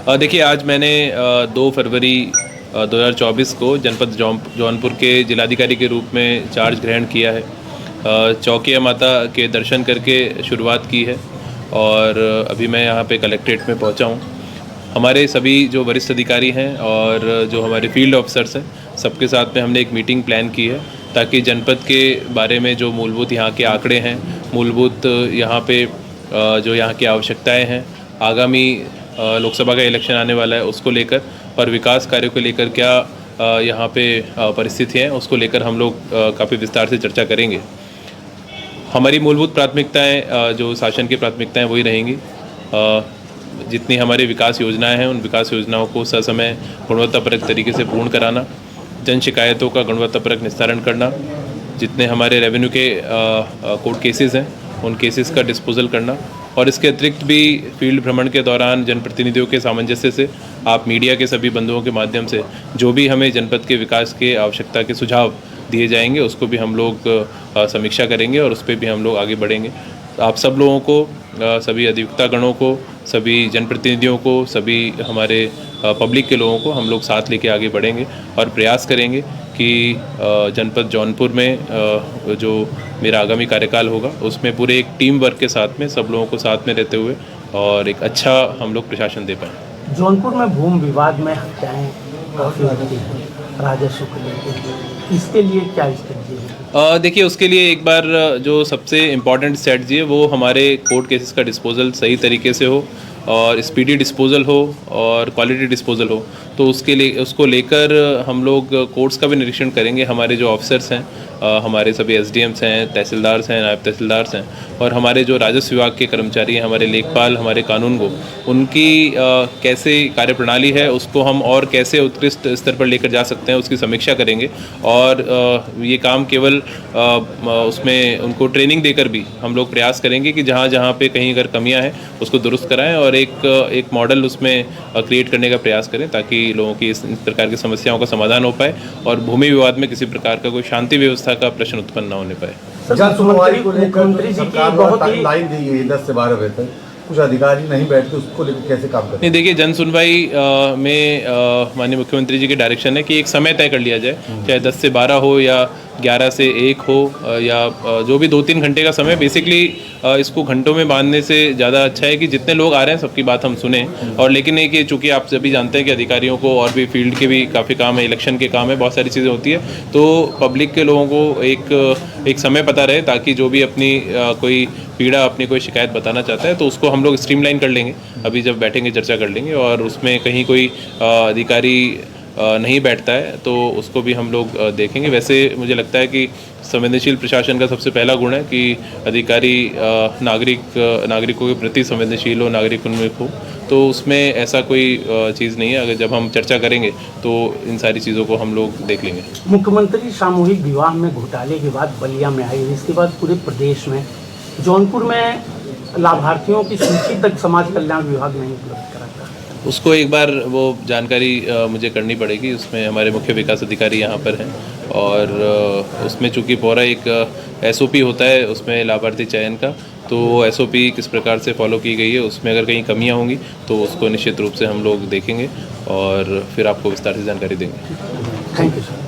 देखिए, आज मैंने 2 फरवरी 2024 को जनपद जौनपुर के जिलाधिकारी के रूप में चार्ज ग्रहण किया है। चौकिया माता के दर्शन करके शुरुआत की है और अभी मैं यहाँ पे कलेक्ट्रेट में पहुँचा हूँ। हमारे सभी जो वरिष्ठ अधिकारी हैं और जो हमारे फील्ड ऑफिसर्स हैं, सबके साथ में हमने एक मीटिंग प्लान की है ताकि जनपद के बारे में जो मूलभूत यहाँ के आंकड़े हैं, मूलभूत यहाँ पे जो यहाँ की आवश्यकताएं हैं, आगामी लोकसभा का इलेक्शन आने वाला है उसको लेकर और विकास कार्यों को लेकर क्या यहाँ पे परिस्थितियाँ हैं उसको लेकर हम लोग काफ़ी विस्तार से चर्चा करेंगे। हमारी मूलभूत प्राथमिकताएं जो शासन की प्राथमिकताएं वही रहेंगी। जितनी हमारी विकास योजनाएं हैं उन विकास योजनाओं को ससमय गुणवत्तापरक तरीके से पूर्ण कराना, जन शिकायतों का गुणवत्तापरक निस्तारण करना, जितने हमारे रेवेन्यू के कोर्ट केसेस हैं उन केसेस का डिस्पोजल करना और इसके अतिरिक्त भी फील्ड भ्रमण के दौरान जनप्रतिनिधियों के सामंजस्य से आप मीडिया के सभी बंधुओं के माध्यम से जो भी हमें जनपद के विकास के आवश्यकता के सुझाव दिए जाएंगे उसको भी हम लोग समीक्षा करेंगे और उस पर भी हम लोग आगे बढ़ेंगे। आप सब लोगों को, सभी अधिवक्ता गणों को, सभी जनप्रतिनिधियों को, सभी हमारे पब्लिक के लोगों को हम लोग साथ लेके आगे बढ़ेंगे और प्रयास करेंगे कि जनपद जौनपुर में जो मेरा आगामी कार्यकाल होगा उसमें पूरे एक टीम वर्क के साथ में सब लोगों को साथ में रहते हुए और एक अच्छा हम लोग प्रशासन दे पाएँ। जौनपुर में भूमि विवाद में हत्याएं काफ़ी होती हैं राजस्व को लेकर, इसके लिए क्या स्ट्रेटजी है? देखिए, उसके लिए एक बार जो सबसे इम्पॉर्टेंट स्ट्रेटजी है वो हमारे कोर्ट केसेस का डिस्पोजल सही तरीके से हो और स्पीडी डिस्पोजल हो और क्वालिटी डिस्पोजल हो। तो उसको लेकर हम लोग कोर्ट्स का भी निरीक्षण करेंगे। हमारे जो ऑफिसर्स हैं, हमारे सभी एसडीएम्स हैं, तहसीलदार्स हैं, नायब तहसीलदार्स हैं और हमारे जो राजस्व विभाग के कर्मचारी हैं, हमारे लेखपाल, हमारे कानूनगो, उनकी कैसे कार्यप्रणाली है उसको हम और कैसे उत्कृष्ट स्तर पर लेकर जा सकते हैं उसकी समीक्षा करेंगे। और ये काम केवल उसमें उनको ट्रेनिंग देकर भी हम लोग प्रयास करेंगे कि जहाँ जहाँ पे कहीं अगर कमियाँ हैं उसको दुरुस्त कराएं और एक मॉडल उसमें क्रिएट करने का प्रयास करें ताकि लोगों की इस प्रकार की समस्याओं का समाधान हो पाए और भूमि विवाद में किसी प्रकार का कोई शांति व्यवस्था का प्रश्न उत्पन्न न होने पाए। मुख्यमंत्री जी की बहुत ही लाइन दी है 10 से 12 बजे तक, कुछ अधिकारी नहीं बैठते, उसको लेकर कैसे काम करते हैं? नहीं, देखिए, जन सुनवाई में माननीय मुख्यमंत्री जी के डायरेक्शन है कि एक समय तय कर लिया जाए, चाहे 10 से 12 हो या 11 से 1 हो या जो भी 2-3 घंटे का समय। बेसिकली इसको घंटों में बांधने से ज़्यादा अच्छा है कि जितने लोग आ रहे हैं सबकी बात हम सुने। और लेकिन एक ये चूँकि आप सभी जानते हैं कि अधिकारियों को और भी फील्ड के भी काफ़ी काम है, इलेक्शन के काम है, बहुत सारी चीज़ें होती है, तो पब्लिक के लोगों को एक समय पता रहे ताकि जो भी अपनी कोई पीड़ा, अपनी कोई शिकायत बताना चाहता है तो उसको हम लोग स्ट्रीमलाइन कर लेंगे। अभी जब बैठेंगे चर्चा कर लेंगे और उसमें कहीं कोई अधिकारी नहीं बैठता है तो उसको भी हम लोग देखेंगे। वैसे मुझे लगता है कि संवेदनशील प्रशासन का सबसे पहला गुण है कि अधिकारी नागरिकों के प्रति संवेदनशील हो, नागरिक उन्मुख हो, तो उसमें ऐसा कोई चीज़ नहीं है। अगर जब हम चर्चा करेंगे तो इन सारी चीज़ों को हम लोग देख लेंगे। मुख्यमंत्री सामूहिक विवाह में घोटाले के बाद बलिया में आई, इसके बाद पूरे प्रदेश में, जौनपुर में लाभार्थियों की सूची तक समाज कल्याण विभाग नहीं उपलब्ध कराता। उसको एक बार वो जानकारी मुझे करनी पड़ेगी। उसमें हमारे मुख्य विकास अधिकारी यहाँ पर हैं और उसमें चूँकि पूरा एक एसओपी होता है उसमें लाभार्थी चयन का, तो वो एसओपी किस प्रकार से फॉलो की गई है उसमें अगर कहीं कमियाँ होंगी तो उसको निश्चित रूप से हम लोग देखेंगे और फिर आपको विस्तार से जानकारी देंगे। Thank you sir.